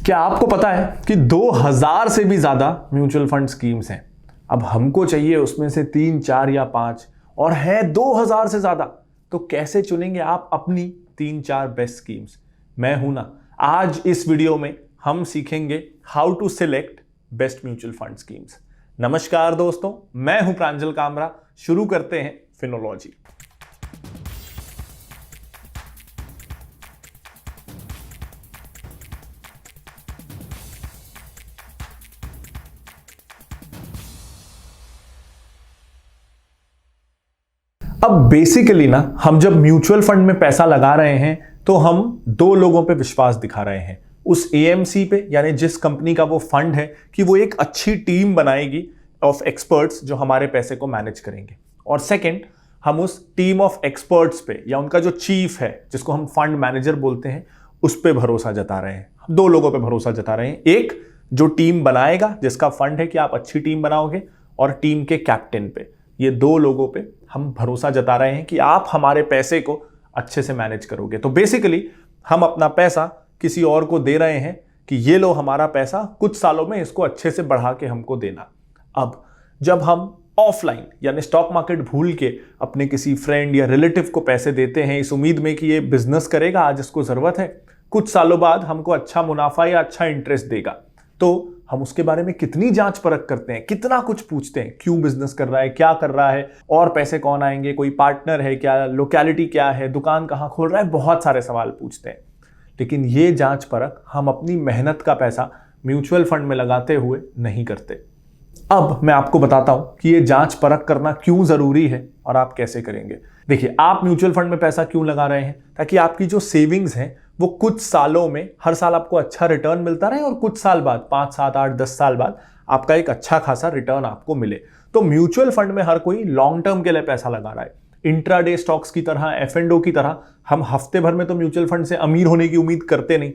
क्या आपको पता है कि 2000 से भी ज्यादा म्यूचुअल फंड स्कीम्स हैं। अब हमको चाहिए उसमें से 3, 4 या 5 और है 2000 से ज्यादा। तो कैसे चुनेंगे आप अपनी 3-4 बेस्ट स्कीम्स? मैं हूं ना। आज इस वीडियो में हम सीखेंगे how to select best mutual fund schemes. नमस्कार दोस्तों, मैं हूं प्रांजल कामरा। शुरू करते हैं फिनोलॉजी। अब बेसिकली ना, हम जब म्यूचुअल फंड में पैसा लगा रहे हैं तो हम दो लोगों पे विश्वास दिखा रहे हैं। उस एएमसी पे, यानी जिस कंपनी का वो फंड है, कि वो एक अच्छी टीम बनाएगी ऑफ एक्सपर्ट्स जो हमारे पैसे को मैनेज करेंगे। और सेकंड, हम उस टीम ऑफ एक्सपर्ट्स पे या उनका जो चीफ है, जिसको हम फंड मैनेजर बोलते हैं, उस पे भरोसा जता रहे हैं। हम दो लोगों पे भरोसा जता रहे हैं। एक जो टीम बनाएगा, जिसका फंड है कि आप अच्छी टीम बनाओगे, और टीम के कैप्टन पे। ये दो लोगों पे हम भरोसा जता रहे हैं कि आप हमारे पैसे को अच्छे से मैनेज करोगे। तो बेसिकली हम अपना पैसा किसी और को दे रहे हैं कि ये लो हमारा पैसा, कुछ सालों में इसको अच्छे से बढ़ा के हमको देना। अब जब हम ऑफलाइन यानी स्टॉक मार्केट भूल के अपने किसी फ्रेंड या रिलेटिव को पैसे देते हैं इस उम्मीद में कि ये बिजनेस करेगा, आज इसको जरूरत है, कुछ सालों बाद हमको अच्छा मुनाफा या अच्छा इंटरेस्ट देगा, तो हम उसके बारे में कितनी जांच परख करते हैं, कितना कुछ पूछते हैं। क्यों बिजनेस कर रहा है, क्या कर रहा है, और पैसे कौन आएंगे, कोई पार्टनर है क्या, लोकेलिटी क्या है, दुकान कहां खोल रहा है, बहुत सारे सवाल पूछते हैं। लेकिन ये जांच परख हम अपनी मेहनत का पैसा म्यूचुअल फंड में लगाते हुए नहीं करते। अब मैं आपको बताता हूं कि ये जांच परख करना क्यों जरूरी है और आप कैसे करेंगे। देखिए, आप म्यूचुअल फंड में पैसा क्यों लगा रहे हैं? ताकि आपकी जो सेविंग्स हैं वो कुछ सालों में, हर साल आपको अच्छा रिटर्न मिलता रहे, और कुछ साल बाद, 5, 7, 8, 10 साल बाद आपका एक अच्छा खासा रिटर्न आपको मिले। तो म्यूचुअल फंड में हर कोई लॉन्ग टर्म के लिए पैसा लगा रहा है। इंट्राडे स्टॉक्स की तरह, एफ&ओ की तरह हम हफ्ते भर में तो म्यूचुअल फंड से अमीर होने की उम्मीद करते नहीं,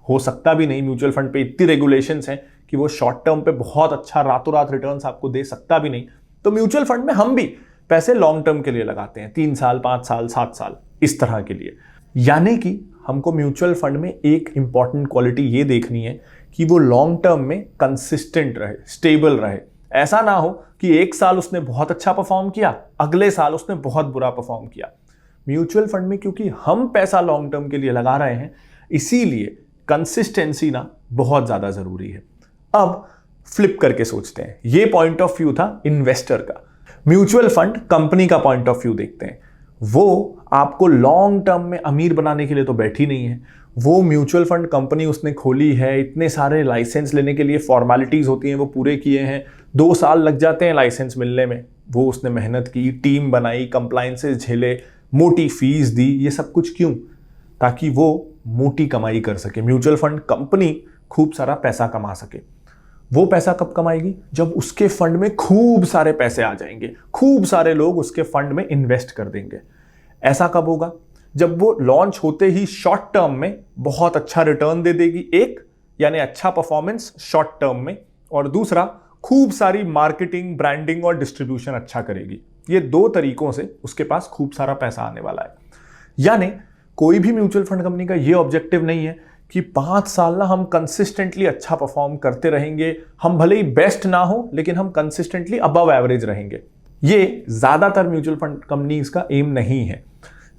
हो सकता भी नहीं। म्यूचुअल फंड पे इतनी रेगुलेशंस हैं कि वो शॉर्ट टर्म पे बहुत अच्छा रातों रात रिटर्न्स आपको दे सकता भी नहीं। तो म्यूचुअल फंड में हम भी पैसे लॉन्ग टर्म के लिए लगाते हैं, 3 साल, 5 साल, 7 साल, इस तरह के लिए। यानी कि हमको म्यूचुअल फंड में एक इंपॉर्टेंट क्वालिटी ये देखनी है कि वो लॉन्ग टर्म में कंसिस्टेंट रहे, स्टेबल रहे। ऐसा ना हो कि एक साल उसने बहुत अच्छा परफॉर्म किया, अगले साल उसने बहुत बुरा परफॉर्म किया। म्यूचुअल फंड में क्योंकि हम पैसा लॉन्ग टर्म के लिए लगा रहे हैं, इसीलिए कंसिस्टेंसी ना बहुत ज्यादा जरूरी है। अब फ्लिप करके सोचते हैं। ये पॉइंट ऑफ व्यू था इन्वेस्टर का। म्यूचुअल फंड कंपनी का पॉइंट ऑफ व्यू देखते हैं। वो आपको लॉन्ग टर्म में अमीर बनाने के लिए तो बैठी नहीं है। वो म्यूचुअल फंड कंपनी उसने खोली है, इतने सारे लाइसेंस लेने के लिए फॉर्मेलिटीज होती हैं, वो पूरे किए हैं, 2 साल लग जाते हैं लाइसेंस मिलने में। वो उसने मेहनत की, टीम बनाई, कंप्लायंसेस झेले, मोटी फीस दी। ये सब कुछ क्यों? ताकि वो मोटी कमाई कर सके, म्यूचुअल फंड कंपनी खूब सारा पैसा कमा सके। वो पैसा कब कमाएगी? जब उसके फंड में खूब सारे पैसे आ जाएंगे, खूब सारे लोग उसके फंड में इन्वेस्ट कर देंगे। ऐसा कब होगा? जब वो लॉन्च होते ही शॉर्ट टर्म में बहुत अच्छा रिटर्न दे देगी, एक यानी अच्छा परफॉर्मेंस शॉर्ट टर्म में, और दूसरा खूब सारी मार्केटिंग, ब्रांडिंग और डिस्ट्रीब्यूशन अच्छा करेगी। ये 2 तरीकों से उसके पास खूब सारा पैसा आने वाला है। यानी कोई भी म्यूचुअल फंड कंपनी का ये ऑब्जेक्टिव नहीं है कि 5 साल ना हम कंसिस्टेंटली अच्छा परफॉर्म करते रहेंगे, हम भले ही बेस्ट ना हो लेकिन हम कंसिस्टेंटली अबव एवरेज रहेंगे। ये ज्यादातर म्यूचुअल फंड कंपनीज का एम नहीं है।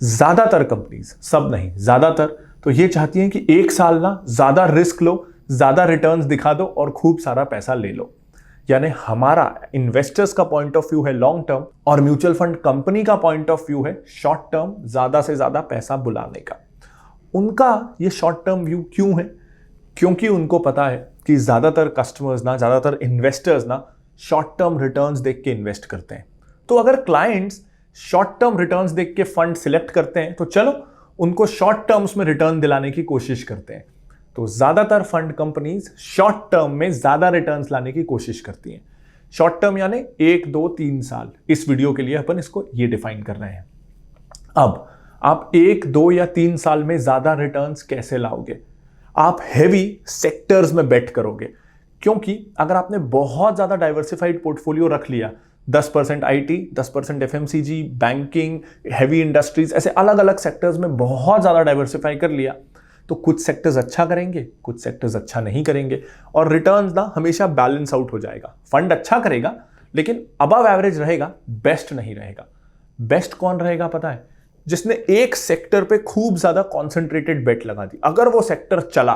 ज्यादातर कंपनीज, सब नहीं, ज्यादातर तो ये चाहती हैं कि 1 साल ना ज्यादा रिस्क लो, ज्यादा रिटर्न्स दिखा दो और खूब सारा पैसा ले लो। यानी हमारा इन्वेस्टर्स का पॉइंट ऑफ व्यू है लॉन्ग टर्म, और म्यूचुअल फंड कंपनी का पॉइंट ऑफ व्यू है शॉर्ट टर्म, ज्यादा से ज्यादा पैसा बुलाने का। उनका ये शॉर्ट टर्म व्यू क्यों है? क्योंकि उनको पता है कि ज्यादातर कस्टमर्स ना, ज्यादातर इन्वेस्टर्स ना शॉर्ट टर्म रिटर्न्स देख के इन्वेस्ट करते हैं। तो अगर क्लाइंट्स शॉर्ट टर्म रिटर्न्स देख के फंड सिलेक्ट करते हैं, तो चलो उनको शॉर्ट टर्म्स में रिटर्न दिलाने की कोशिश करते हैं। तो ज्यादातर फंड कंपनीज शॉर्ट टर्म में ज्यादा रिटर्न्स लाने की कोशिश करती हैं। शॉर्ट टर्म यानी 1, 2, 3 साल। इस वीडियो के लिए अपन इसको ये डिफाइन कर रहे हैं। अब आप 1, 2 या 3 साल में ज्यादा रिटर्न्स कैसे लाओगे? आप हेवी सेक्टर्स में बेट करोगे, क्योंकि अगर आपने बहुत ज्यादा डाइवर्सिफाइड पोर्टफोलियो रख लिया, 10% IT, 10% FMCG, banking, heavy industries, ऐसे अलग अलग सेक्टर्स में बहुत ज्यादा डाइवर्सिफाई कर लिया, तो कुछ सेक्टर्स अच्छा करेंगे, कुछ सेक्टर्स अच्छा नहीं करेंगे, और रिटर्न्स ना हमेशा बैलेंस आउट हो जाएगा। फंड अच्छा करेगा लेकिन अबव एवरेज रहेगा, बेस्ट नहीं रहेगा। बेस्ट कौन रहेगा पता है? जिसने एक सेक्टर पे खूब ज्यादा कॉन्सेंट्रेटेड बेट लगा दी। अगर वो सेक्टर चला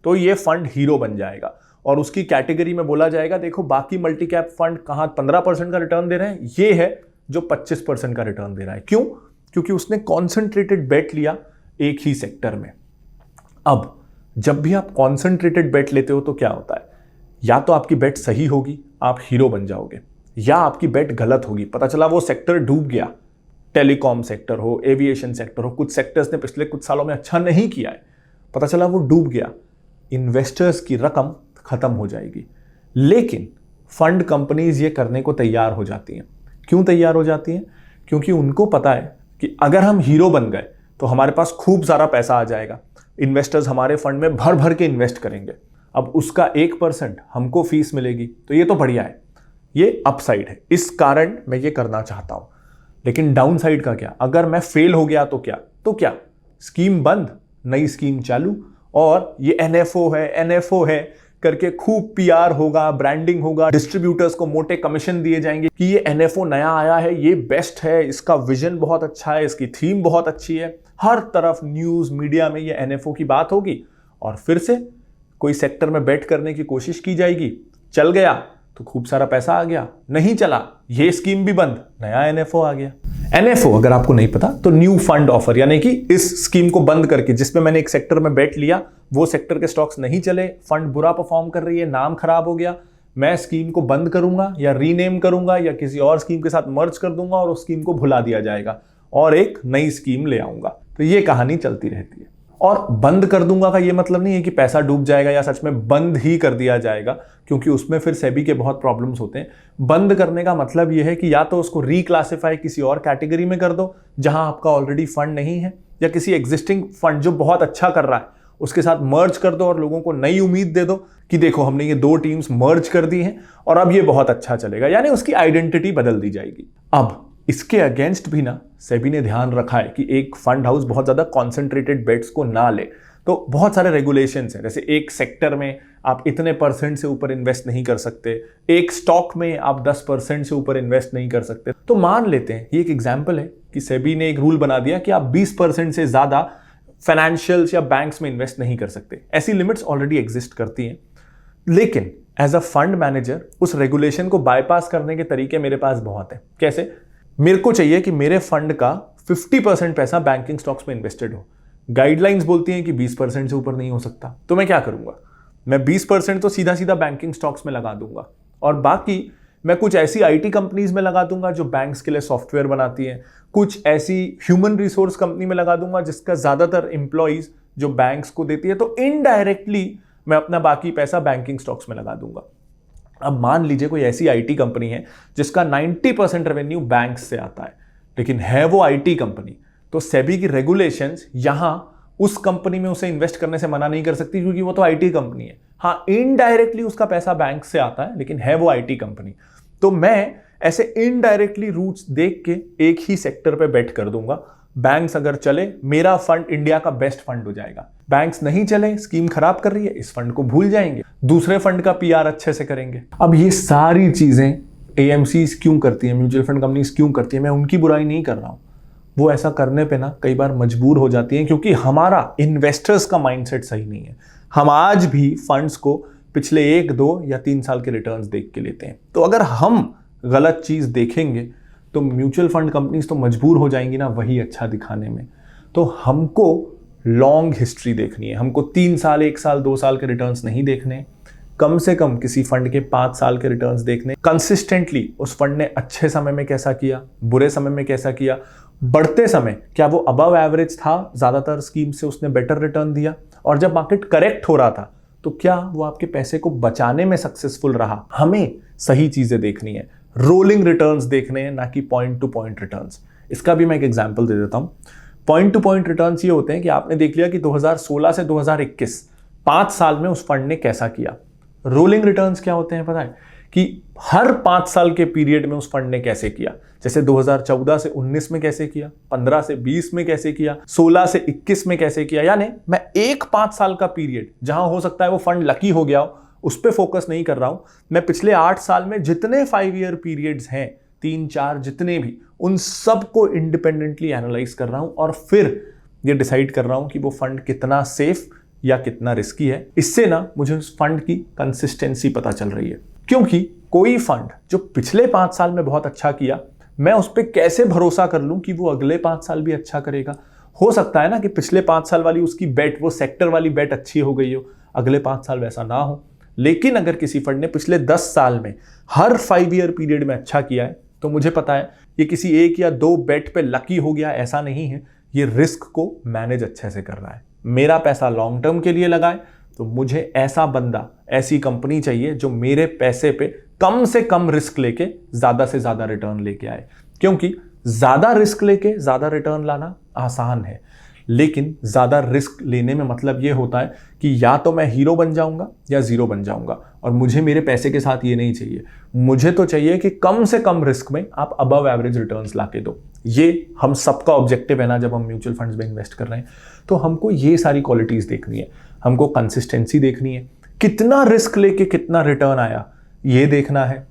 तो ये फंड हीरो बन जाएगा और उसकी कैटेगरी में बोला जाएगा देखो बाकी मल्टी कैप फंड कहां 15% का रिटर्न दे रहे हैं, ये है जो 25% का रिटर्न दे रहा है। क्यों? क्योंकि उसने कॉन्सेंट्रेटेड बेट लिया एक ही सेक्टर में। अब जब भी आप कॉन्सेंट्रेटेड बेट लेते हो तो क्या होता है? या तो आपकी बेट सही होगी, आप हीरो बन जाओगे, या आपकी बेट गलत होगी, पता चला वो सेक्टर डूब गया। टेलीकॉम सेक्टर हो, एविएशन सेक्टर हो, कुछ सेक्टर्स ने पिछले कुछ सालों में अच्छा नहीं किया है, पता चला वो डूब गया, इन्वेस्टर्स की रकम खत्म हो जाएगी। लेकिन फंड कंपनीज ये करने को तैयार हो जाती हैं। क्यों तैयार हो जाती हैं? क्योंकि उनको पता है कि अगर हम हीरो बन गए तो हमारे पास खूब सारा पैसा आ जाएगा, इन्वेस्टर्स हमारे फंड में भर भर के इन्वेस्ट करेंगे, अब उसका 1% हमको फीस मिलेगी, तो ये तो बढ़िया है, ये अपसाइड है, इस कारण मैं ये करना चाहता हूं। लेकिन डाउन साइड का क्या? अगर मैं फेल हो गया तो क्या? स्कीम बंद, नई स्कीम चालू, और ये एनएफओ है करके खूब पीआर होगा, ब्रांडिंग होगा, डिस्ट्रीब्यूटर्स को मोटे कमीशन दिए जाएंगे कि ये एनएफओ नया आया है, ये बेस्ट है, इसका विजन बहुत अच्छा है, इसकी थीम बहुत अच्छी है। हर तरफ न्यूज मीडिया में ये एनएफओ की बात होगी और फिर से कोई सेक्टर में बेट करने की कोशिश की जाएगी, चल गया तो खूब सारा पैसा आ गया, नहीं चला ये स्कीम भी बंद, नया एनएफओ आ गया। एनएफओ अगर आपको नहीं पता तो न्यू फंड ऑफर, यानी कि इस स्कीम को बंद करके जिसमें मैंने एक सेक्टर में बेट लिया, वो सेक्टर के स्टॉक्स नहीं चले, फंड बुरा परफॉर्म कर रही है, नाम खराब हो गया, मैं स्कीम को बंद करूंगा या रीनेम करूंगा या किसी और स्कीम के साथ मर्ज कर दूंगा और उस स्कीम को भुला दिया जाएगा और एक नई स्कीम ले आऊंगा। तो ये कहानी चलती रहती है। और बंद कर दूंगा का ये मतलब नहीं है कि पैसा डूब जाएगा या सच में बंद ही कर दिया जाएगा, क्योंकि उसमें फिर सेबी के बहुत प्रॉब्लम्स होते हैं। बंद करने का मतलब ये है कि या तो उसको रिक्लासिफाई किसी और कैटेगरी में कर दो जहां आपका ऑलरेडी फंड नहीं है, या किसी एग्जिस्टिंग फंड जो बहुत अच्छा कर रहा है उसके साथ मर्ज कर दो और लोगों को नई उम्मीद दे दो कि देखो हमने ये दो टीम्स मर्ज कर दी हैं और अब ये बहुत अच्छा चलेगा, यानी उसकी आइडेंटिटी बदल दी जाएगी। अब इसके अगेंस्ट भी ना सेबी ने ध्यान रखा है कि एक फंड हाउस बहुत ज्यादा कॉन्सेंट्रेटेड बेट्स को ना ले। तो बहुत सारे रेगुलेशंस हैं, जैसे एक सेक्टर में आप इतने % से ऊपर इन्वेस्ट नहीं कर सकते, एक स्टॉक में आप 10% से ऊपर इन्वेस्ट नहीं कर सकते। तो मान लेते हैं ये एक एग्जाम्पल है कि सेबी ने एक रूल बना दिया कि आप 20% से ज्यादा फाइनेंशियल्स या बैंक्स में इन्वेस्ट नहीं कर सकते। ऐसी लिमिट्स ऑलरेडी एग्जिस्ट करती हैं, लेकिन एज अ फंड मैनेजर उस रेगुलेशन को बाईपास करने के तरीके मेरे पास बहुत है। कैसे? मेरे को चाहिए कि मेरे फंड का 50% पैसा बैंकिंग स्टॉक्स में इन्वेस्टेड हो। गाइडलाइंस बोलती हैं कि 20% से ऊपर नहीं हो सकता, तो मैं क्या करूंगा? मैं 20% तो सीधा सीधा बैंकिंग स्टॉक्स में लगा दूंगा और बाकी मैं कुछ ऐसी आईटी कंपनीज में लगा दूंगा जो बैंक्स के लिए सॉफ्टवेयर बनाती हैं, कुछ ऐसी ह्यूमन रिसोर्स कंपनी में लगा दूंगा जिसका ज्यादातर एम्प्लॉइज जो बैंक्स को देती है, तो इनडायरेक्टली मैं अपना बाकी पैसा बैंकिंग स्टॉक्स में लगा दूंगा। अब मान लीजिए कोई ऐसी आईटी कंपनी है जिसका 90% रेवेन्यू बैंक से आता है, लेकिन है वो आईटी कंपनी, तो सेबी की रेगुलेशंस यहां उस कंपनी में उसे इन्वेस्ट करने से मना नहीं कर सकती क्योंकि वो तो आईटी कंपनी है। हाँ, इनडायरेक्टली उसका पैसा बैंक से आता है, लेकिन है वो आईटी कंपनी, तो मैं ऐसे इनडायरेक्टली रूट्स देख के एक ही सेक्टर पे बेट कर दूंगा। बैंक्स अगर चले, मेरा फंड इंडिया का बेस्ट फंड हो जाएगा। बैंक्स नहीं चले, स्कीम खराब कर रही है, इस फंड को भूल जाएंगे, दूसरे फंड का पीआर अच्छे से करेंगे। अब ये सारी चीजें एएमसीज क्यों करती हैं, म्यूचुअल फंड कंपनीज क्यों करती हैं? मैं उनकी बुराई नहीं कर रहा हूं, वो ऐसा करने पे ना कई बार मजबूर हो जाती हैं क्योंकि हमारा इन्वेस्टर्स का माइंडसेट सही नहीं है। हम आज भी फंड्स को पिछले 1, 2 या 3 साल के रिटर्न्स देख के लेते हैं। तो अगर हम गलत चीज देखेंगे तो म्यूचुअल फंड कंपनीज तो मजबूर हो जाएंगी ना वही अच्छा दिखाने में। तो हमको लॉन्ग हिस्ट्री देखनी है, हमको 3 साल, 1 साल, 2 साल के रिटर्न्स नहीं देखने, कम से कम किसी फंड के 5 साल के रिटर्न्स देखने। कंसिस्टेंटली उस फंड ने अच्छे समय में कैसा किया, बुरे समय में कैसा किया, बढ़ते समय क्या वो अबव एवरेज था, ज्यादातर स्कीम से उसने बेटर रिटर्न दिया, और जब मार्केट करेक्ट हो रहा था तो क्या वो आपके पैसे को बचाने में सक्सेसफुल रहा। हमें सही चीजें देखनी है, रोलिंग रिटर्न्स देखने हैं, ना कि पॉइंट टू पॉइंट रिटर्न्स। इसका भी मैं एक एग्जांपल दे देता हूं। पॉइंट टू पॉइंट रिटर्न्स ये होते हैं कि आपने देख लिया कि 2016 से 2021 5 साल में उस फंड ने कैसा किया। रोलिंग रिटर्न्स क्या होते हैं पता है? कि हर 5 साल के पीरियड में उस फंड ने कैसे किया। जैसे 2014 से 19 में कैसे किया, 15 से 20 में कैसे किया, 16 से 21 में कैसे किया। यानी मैं एक 5 साल का पीरियड जहां हो सकता है वो फंड लकी हो गया हो उस पर फोकस नहीं कर रहा हूं। मैं पिछले 8 साल में जितने 5 ईयर पीरियड्स हैं, 3-4 जितने भी, उन सब को इंडिपेंडेंटली एनालाइज कर रहा हूं और फिर ये डिसाइड कर रहा हूं कि वो फंड कितना सेफ या कितना रिस्की है। इससे ना मुझे उस फंड की कंसिस्टेंसी पता चल रही है, क्योंकि कोई फंड जो पिछले 5 साल में बहुत अच्छा किया, मैं उस पर कैसे भरोसा कर लूं कि वो अगले 5 साल भी अच्छा करेगा। हो सकता है ना कि पिछले 5 साल वाली उसकी बेट, वो सेक्टर वाली बेट अच्छी हो गई हो, अगले 5 साल वैसा ना हो। लेकिन अगर किसी फंड ने पिछले 10 साल में हर 5 ईयर पीरियड में अच्छा किया है, तो मुझे पता है ये किसी एक या दो बेट पे लकी हो गया ऐसा नहीं है, ये रिस्क को मैनेज अच्छे से कर रहा है। मेरा पैसा लॉन्ग टर्म के लिए लगाए, तो मुझे ऐसा बंदा, ऐसी कंपनी चाहिए जो मेरे पैसे पे कम से कम रिस्क लेके ज्यादा से ज्यादा रिटर्न लेके आए। क्योंकि ज्यादा रिस्क लेके ज्यादा रिटर्न लाना आसान है, लेकिन ज्यादा रिस्क लेने में मतलब यह होता है कि या तो मैं हीरो बन जाऊंगा या जीरो बन जाऊंगा, और मुझे मेरे पैसे के साथ ये नहीं चाहिए। मुझे तो चाहिए कि कम से कम रिस्क में आप अबव एवरेज रिटर्न्स लाके दो। ये हम सबका ऑब्जेक्टिव है ना, जब हम म्यूचुअल फंड्स में इन्वेस्ट कर रहे हैं तो हमको ये सारी क्वालिटीज देखनी है। हमको कंसिस्टेंसी देखनी है, कितना रिस्क लेके कितना रिटर्न आया ये देखना है।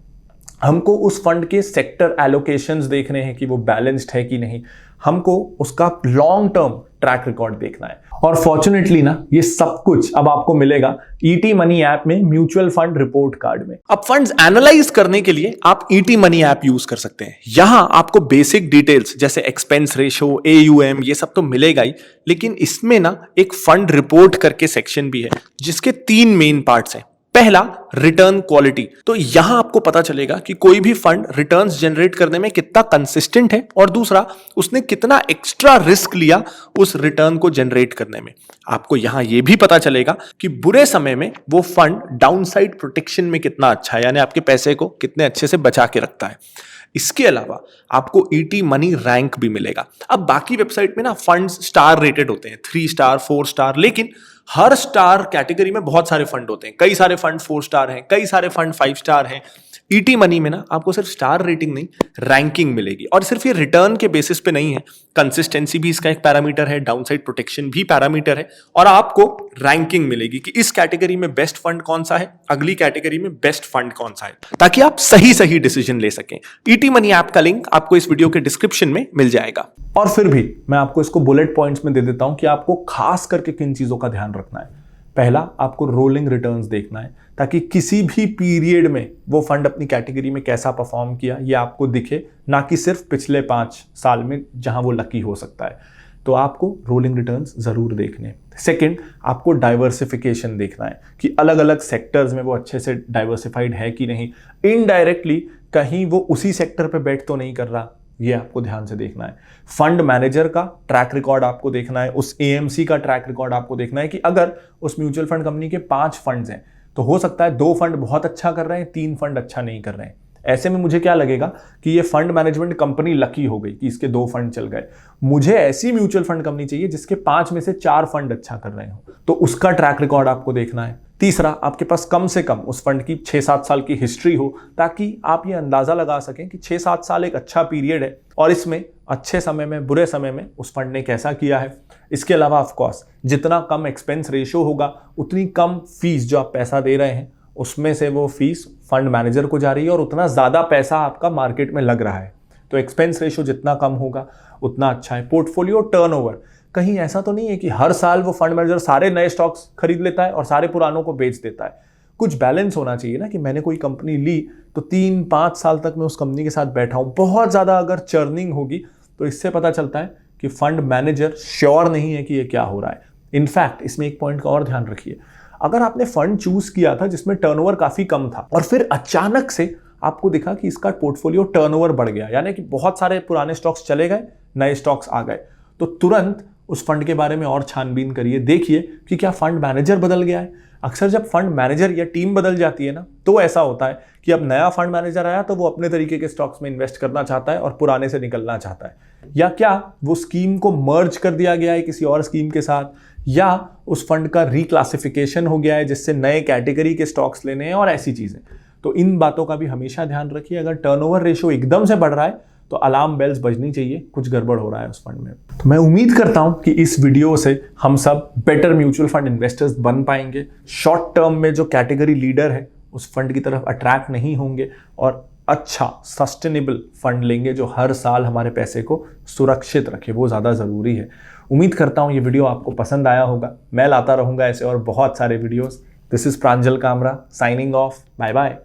हमको उस फंड के सेक्टर एलोकेशंस देखने हैं कि वो बैलेंस्ड है कि नहीं। हमको उसका लॉन्ग टर्म ट्रैक रिकॉर्ड देखना है। और फॉर्चुनेटली ना, ये सब कुछ अब आपको मिलेगा ईटी मनी ऐप में, म्यूचुअल फंड रिपोर्ट कार्ड में। अब फंड्स एनालाइज करने के लिए आप ईटी मनी ऐप यूज कर सकते हैं। यहां आपको बेसिक डिटेल्स जैसे एक्सपेंस रेशो, एयूएम, ये सब तो मिलेगा ही, लेकिन इसमें ना एक फंड रिपोर्ट करके सेक्शन भी है जिसके 3 मेन पार्ट्स हैं। पहला, रिटर्न क्वालिटी। तो यहां आपको पता चलेगा कि कोई भी फंड रिटर्न्स जनरेट करने में कितना कंसिस्टेंट है, और दूसरा, उसने कितना एक्स्ट्रा रिस्क लिया उस रिटर्न को जनरेट करने में। आपको यहां यह भी पता चलेगा कि बुरे समय में वो फंड डाउनसाइड प्रोटेक्शन में कितना अच्छा है, यानी आपके पैसे को कितने अच्छे से बचा के रखता है। इसके अलावा आपको ईटी मनी रैंक भी मिलेगा। अब बाकी वेबसाइट में ना फंड्स स्टार रेटेड होते हैं, 3 स्टार, 4 स्टार, लेकिन हर स्टार कैटेगरी में बहुत सारे फंड होते हैं। कई सारे फंड 4 स्टार हैं, कई सारे फंड 5 स्टार हैं। ईटी मनी में ना आपको सिर्फ स्टार रेटिंग नहीं, रैंकिंग मिलेगी। और सिर्फ ये रिटर्न के बेसिस पे नहीं है, कंसिस्टेंसी भी इसका एक पैरामीटर है, डाउनसाइड प्रोटेक्शन भी पैरामीटर है, और आपको रैंकिंग मिलेगी कि इस कैटेगरी में बेस्ट फंड कौन सा है, अगली कैटेगरी में बेस्ट फंड कौन सा है, ताकि आप सही डिसीजन ले सकें। ईटी मनी ऐप का लिंक आपको इस वीडियो के डिस्क्रिप्शन में मिल जाएगा। और फिर भी मैं आपको इसको बुलेट पॉइंट्स में दे देता हूं कि आपको खास करके किन चीजों का ध्यान रखना है। पहला, आपको रोलिंग रिटर्न्स देखना है, ताकि किसी भी पीरियड में वो फंड अपनी कैटेगरी में कैसा परफॉर्म किया ये आपको दिखे, ना कि सिर्फ पिछले 5 साल में जहां वो लकी हो सकता है। तो आपको रोलिंग रिटर्न्स जरूर देखने हैं। सेकंड, आपको डाइवर्सिफिकेशन देखना है कि अलग अलग सेक्टर्स में वो अच्छे से डाइवर्सिफाइड है कि नहीं, इनडायरेक्टली कहीं वो उसी सेक्टर पे बेट तो नहीं कर रहा, ये आपको ध्यान से देखना है। फंड मैनेजर का ट्रैक रिकॉर्ड आपको देखना है, उस एएमसी का ट्रैक रिकॉर्ड आपको देखना है कि अगर उस म्यूचुअल फंड कंपनी के 5 फंड्स हैं, तो हो सकता है 2 फंड बहुत अच्छा कर रहे हैं, 3 फंड अच्छा नहीं कर रहे हैं। ऐसे में मुझे क्या लगेगा कि ये फंड मैनेजमेंट कंपनी लकी हो गई कि इसके 2 फंड चल गए। मुझे ऐसी म्यूचुअल फंड कंपनी चाहिए जिसके 5 में से 4 फंड अच्छा कर रहे हो, तो उसका ट्रैक रिकॉर्ड आपको देखना है। तीसरा, आपके पास कम से कम उस फंड की 6-7 साल की हिस्ट्री हो, ताकि आप ये अंदाजा लगा सकें कि 6-7 साल एक अच्छा पीरियड है और इसमें अच्छे समय में, बुरे समय में उस फंड ने कैसा किया है। इसके अलावा ऑफ कोर्स जितना कम एक्सपेंस रेशियो होगा, उतनी कम फीस जो आप पैसा दे रहे हैं उसमें से वो फीस फंड मैनेजर को जा रही है, और उतना ज्यादा पैसा आपका मार्केट में लग रहा है। तो एक्सपेंस रेशियो जितना कम होगा उतना अच्छा है। पोर्टफोलियो टर्नओवर, कहीं ऐसा तो नहीं है कि हर साल वो फंड मैनेजर सारे नए स्टॉक्स खरीद लेता है और सारे पुरानों को बेच देता है। कुछ बैलेंस होना चाहिए ना, कि मैंने कोई कंपनी ली तो 3-5 साल तक मैं उस कंपनी के साथ बैठा हूं। बहुत ज्यादा अगर चर्निंग होगी तो इससे पता चलता है कि फंड मैनेजर श्योर नहीं है कि ये क्या हो रहा है। इनफैक्ट इसमें एक पॉइंट का और ध्यान रखिए, अगर आपने फंड चूज किया था जिसमें टर्नओवर काफी कम था और फिर अचानक से आपको दिखा कि इसका पोर्टफोलियो टर्नओवर बढ़ गया, यानी कि बहुत सारे पुराने स्टॉक्स चले गए, नए स्टॉक्स आ गए, तो तुरंत उस फंड के बारे में और छानबीन करिए, देखिए कि क्या फंड मैनेजर बदल गया है। अक्सर जब फंड मैनेजर या टीम बदल जाती है ना, तो ऐसा होता है कि अब नया फंड मैनेजर आया तो वो अपने तरीके के स्टॉक्स में इन्वेस्ट करना चाहता है और पुराने से निकलना चाहता है, या क्या वो स्कीम को मर्ज कर दिया गया है किसी और स्कीम के साथ, या उस फंड का रिक्लासिफिकेशन हो गया है जिससे नए कैटेगरी के स्टॉक्स लेने हैं, और ऐसी चीजें। तो इन बातों का भी हमेशा ध्यान रखिए। अगर टर्नओवर रेशियो एकदम से बढ़ रहा है तो अलार्म बेल्स बजनी चाहिए, कुछ गड़बड़ हो रहा है उस फंड में। तो मैं उम्मीद करता हूं कि इस वीडियो से हम सब बेटर म्यूचुअल फंड इन्वेस्टर्स बन पाएंगे, शॉर्ट टर्म में जो कैटेगरी लीडर है उस फंड की तरफ अट्रैक्ट नहीं होंगे और अच्छा सस्टेनेबल फंड लेंगे जो हर साल हमारे पैसे को सुरक्षित रखे, वो ज़्यादा ज़रूरी है। उम्मीद करता हूँ ये वीडियो आपको पसंद आया होगा। मैं लाता रहूँगा ऐसे और बहुत सारे videos. This is Pranjal Kamra signing off. Bye bye.